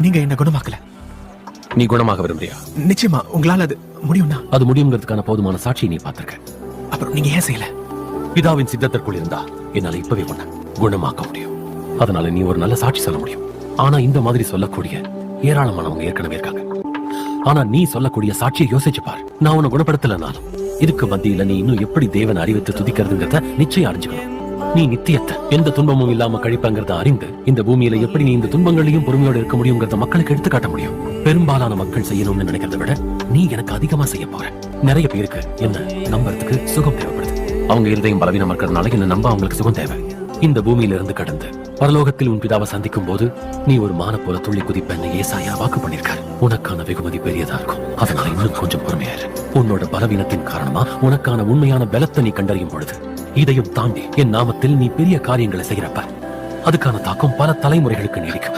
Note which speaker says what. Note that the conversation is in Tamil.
Speaker 1: நீங்க என்ன குணமாக்கல.
Speaker 2: நீ குணமாக விரும்புறியா?
Speaker 1: நிச்சயமா உங்களால அது முடியும்னா.
Speaker 2: அது முடியுங்கிறதுக்கான போதுமான சாட்சியை நீ பார்த்திருக்க.
Speaker 1: அப்புறம் நீங்க ஏன் செய்யல?
Speaker 2: பிதாவின் சித்தத்திற்குள் இருந்தா என்னால இப்பவே உன்னை குணமாக்க முடியும். அதனால நீ ஒரு நல்ல சாட்சி சொல்ல முடியும். ஆனா இந்த மாதிரி சொல்லக்கூடிய ஏராளமானவங்க ஏற்கனவே இருக்காங்க. ஆனா நீ சொல்லக்கூடிய சாட்சியை யோசிச்சு பார். நான் உன்னை குணப்படுத்தலனாலும் இதுக்கு மத்தியில நீ இன்னும் எப்படி தேவனை அறிவித்து துதிக்கிறதுங்கிறத நிச்சயம் அறிஞ்சுக்கணும். நீ நித்தியத்தை எந்த துன்பமும் இல்லாம கழிப்பங்கிறத அறிந்து இந்த பூமியில எப்படி நீ இந்த துன்பங்களையும் பொறுமையோட இருக்க முடியுங்கிறத மக்களுக்கு எடுத்து காட்ட முடியும். பெரும்பாலான மக்கள் செய்யணும்னு நினைக்கிறத விட நீ எனக்கு அதிகமா செய்ய போற. நிறைய பேருக்கு என்ன நம்புறதுக்கு சுகம் தேவைப்படுது. அவங்க இருதயம் பலவீனமா இருக்கிறதுனால என்ன நம்ப அவங்களுக்கு சுகம் தேவை. இந்த பூமியில இருந்து கடந்து பரலோகத்தில் உன் பிதாவை சந்திக்கும் போது நீ ஒரு மான போல துள்ளி குதிப்பெண்ணை ஏசாயா வாக்கு பண்ணிருக்காரு. உனக்கான வெகுமதி பெரியதா இருக்கும். அதனால இன்னும் கொஞ்சம் பொறுமையாரு. உன்னோட பலவீனத்தின் காரணமா உனக்கான உண்மையான பலத்தை நீ கண்டறியும் பொழுது இதையும் தாண்டி என் நாமத்தில் நீ பெரிய காரியங்களை செய்யறப்ப அதுக்கான தாக்கம் பல தலைமுறைகளுக்கு நீடிக்கும்.